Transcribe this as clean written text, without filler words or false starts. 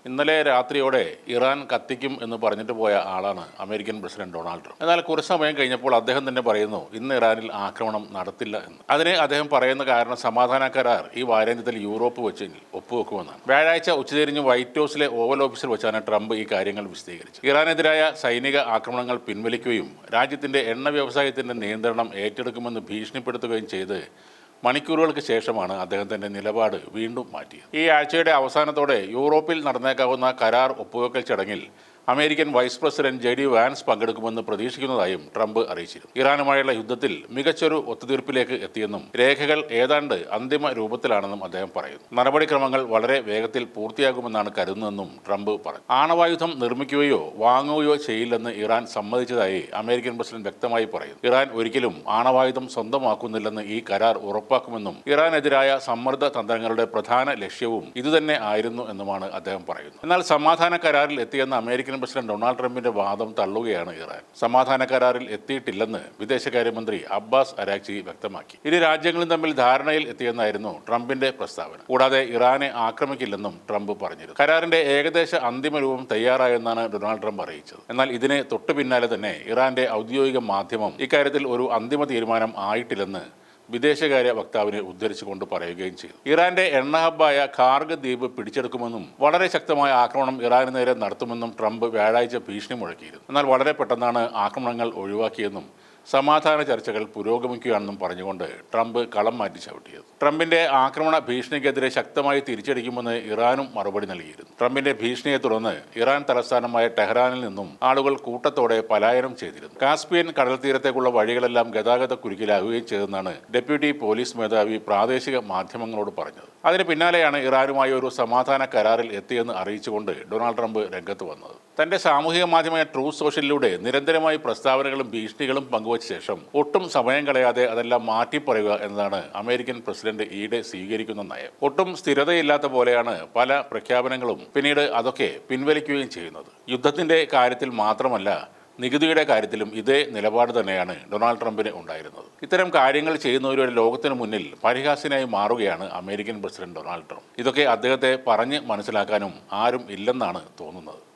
ഇന്നലെ രാത്രിയോടെ ഇറാൻ കത്തിക്കും എന്ന് പറഞ്ഞിട്ട് പോയ ആളാണ് അമേരിക്കൻ പ്രസിഡന്റ് ഡൊണാൾഡ് ട്രംപ്. എന്നാൽ കുറച്ച് സമയം കഴിഞ്ഞപ്പോൾ അദ്ദേഹം തന്നെ പറയുന്നു ഇന്ന് ഇറാനിൽ ആക്രമണം നടത്തില്ല എന്ന്. അതിന് അദ്ദേഹം പറയുന്ന കാരണം സമാധാന കരാർ ഈ വാരാന്ത്യത്തിൽ യൂറോപ്പ് വെച്ച് ഒപ്പുവെക്കുമെന്നാണ്. വ്യാഴാഴ്ച ഉച്ചതിരിഞ്ഞ് വൈറ്റ് ഹൗസിലെ ഓവൽ ഓഫീസിൽ വെച്ചാണ് ട്രംപ് ഈ കാര്യങ്ങൾ വിശദീകരിച്ചത്. ഇറാനെതിരായ സൈനിക ആക്രമണങ്ങൾ പിൻവലിക്കുകയും രാജ്യത്തിന്റെ എണ്ണ വ്യവസായത്തിന്റെ നിയന്ത്രണം ഏറ്റെടുക്കുമെന്ന് ഭീഷണിപ്പെടുത്തുകയും ചെയ്ത് മണിക്കൂറുകൾക്ക് ശേഷമാണ് അദ്ദേഹത്തിന്റെ നിലപാട് വീണ്ടും മാറ്റിയത്. ഈ ആഴ്ചയുടെ അവസാനത്തോടെ യൂറോപ്പിൽ നടന്നേക്കാവുന്ന കരാർ ഒപ്പുവെക്കൽ ചടങ്ങിൽ American vice president JD Vance പങ്കെടുക്കുമെന്ന് പ്രതീക്ഷിക്കുന്നതായും ട്രംപ് അറിയിച്ചിരുന്നു. ഇറാനുമായുള്ള യുദ്ധത്തിൽ മികച്ചൊരു ഒത്തുതീർപ്പിലേക്ക് എത്തിയെന്നും രേഖകൾ ഏതാണ്ട് അന്തിമ രൂപത്തിലാണെന്നും അദ്ദേഹം പറയുന്നു. നടപടിക്രമങ്ങൾ വളരെ വേഗത്തിൽ പൂർത്തിയാകുമെന്നാണ് കരുതുന്നതെന്നും ട്രംപ് പറഞ്ഞു. ആണവായുധം നിർമ്മിക്കുകയോ വാങ്ങുകയോ ചെയ്യില്ലെന്ന് ഇറാൻ സമ്മതിച്ചതായി അമേരിക്കൻ പ്രസിഡന്റ് വ്യക്തമായി പറയുന്നു. ഇറാൻ ഒരിക്കലും ആണവായുധം സ്വന്തമാക്കുന്നില്ലെന്ന് ഈ കരാർ ഉറപ്പാക്കുമെന്നും ഇറാനെതിരായ സമ്മർദ്ദ തന്ത്രങ്ങളുടെ പ്രധാന ലക്ഷ്യവും ഇതുതന്നെ ആയിരുന്നു എന്നുമാണ് അദ്ദേഹം പറയുന്നത്. എന്നാൽ സമാധാന കരാറിൽ എത്തിയെന്ന അമേരിക്കൻ പ്രസിഡന്റ് ഡൊണാൾഡ് ട്രംപിന്റെ വാദം തള്ളുകയാണ് ഇറാൻ. സമാധാന കരാറിൽ എത്തിയിട്ടില്ലെന്ന് വിദേശകാര്യമന്ത്രി അബ്ബാസ് അരാക്ചി വ്യക്തമാക്കി. ഇരു രാജ്യങ്ങളും തമ്മിൽ ധാരണയിൽ എത്തിയെന്നായിരുന്നു ട്രംപിന്റെ പ്രസ്താവന. കൂടാതെ ഇറാനെ ആക്രമിക്കില്ലെന്നും ട്രംപ് പറഞ്ഞിരുന്നു. കരാറിന്റെ ഏകദേശ അന്തിമ രൂപം തയ്യാറായെന്നാണ് ഡൊണാൾഡ് ട്രംപ് അറിയിച്ചത്. എന്നാൽ ഇതിന് തൊട്ടു പിന്നാലെ തന്നെ ഇറാന്റെ ഔദ്യോഗിക മാധ്യമം ഇക്കാര്യത്തിൽ ഒരു അന്തിമ തീരുമാനം ആയിട്ടില്ലെന്ന് വിദേശകാര്യ വക്താവിനെ ഉദ്ധരിച്ചുകൊണ്ട് പറയുകയും ചെയ്തു. ഇറാന്റെ എണ്ണ ഹബ്ബായ ഖാർഗ് ദ്വീപ് പിടിച്ചെടുക്കുമെന്നും വളരെ ശക്തമായ ആക്രമണം ഇറാന് നേരെ നടത്തുമെന്നും ട്രംപ് വ്യാഴാഴ്ച ഭീഷണി മുഴക്കിയിരുന്നു. എന്നാൽ വളരെ പെട്ടെന്നാണ് ആക്രമണങ്ങൾ ഒഴിവാക്കിയെന്നും സമാധാന ചർച്ചകൾ പുരോഗമിക്കുകയാണെന്നും പറഞ്ഞുകൊണ്ട് ട്രംപ് കളം മാറ്റി ചവിട്ടിയത്. ട്രംപിന്റെ ആക്രമണ ഭീഷണിക്കെതിരെ ശക്തമായി തിരിച്ചടിക്കുമെന്ന് ഇറാനും മറുപടി നൽകിയിരുന്നു. ട്രംപിന്റെ ഭീഷണിയെ തുടർന്ന് ഇറാൻ തലസ്ഥാനമായ ടെഹ്റാനിൽ നിന്നും ആളുകൾ കൂട്ടത്തോടെ പലായനം ചെയ്തിരുന്നു. കാസ്പിയൻ കടൽ തീരത്തേക്കുള്ള വഴികളെല്ലാം ഗതാഗത കുരുക്കിലാകുകയും ചെയ്തെന്നാണ് ഡെപ്യൂട്ടി പോലീസ് മേധാവി പ്രാദേശിക മാധ്യമങ്ങളോട് പറഞ്ഞത്. അതിന് പിന്നാലെയാണ് ഇറാനുമായി ഒരു സമാധാന കരാറിൽ എത്തിയെന്ന് അറിയിച്ചുകൊണ്ട് ഡൊണാൾഡ് ട്രംപ് രംഗത്ത് വന്നത്. തന്റെ സാമൂഹിക മാധ്യമമായ ട്രൂത്ത് സോഷ്യലിലൂടെ നിരന്തരമായി പ്രസ്താവനകളും ഭീഷണികളും പങ്കുവച്ച ശേഷം ഒട്ടും സമയം കളയാതെ അതെല്ലാം മാറ്റിപ്പറയുക എന്നതാണ് അമേരിക്കൻ പ്രസിഡന്റ് ഈയിടെ സ്വീകരിക്കുന്ന നയം. ഒട്ടും സ്ഥിരതയില്ലാത്ത പോലെയാണ് പല പ്രഖ്യാപനങ്ങളും പിന്നീട് അതൊക്കെ പിൻവലിക്കുകയും ചെയ്യുന്നത്. യുദ്ധത്തിന്റെ കാര്യത്തിൽ മാത്രമല്ല, നികുതിയുടെ കാര്യത്തിലും ഇതേ നിലപാട് തന്നെയാണ് ഡൊണാൾഡ് ട്രംപിന് ഉണ്ടായിരുന്നത്. ഇത്തരം കാര്യങ്ങൾ ചെയ്യുന്നവരുടെ ലോകത്തിന് മുന്നിൽ പരിഹാസ്യനായി മാറുകയാണ് അമേരിക്കൻ പ്രസിഡന്റ് ഡൊണാൾഡ് ട്രംപ്. ഇതൊക്കെ അദ്ദേഹത്തെ പറഞ്ഞ് മനസ്സിലാക്കാനും ആരും ഇല്ലെന്നാണ് തോന്നുന്നത്.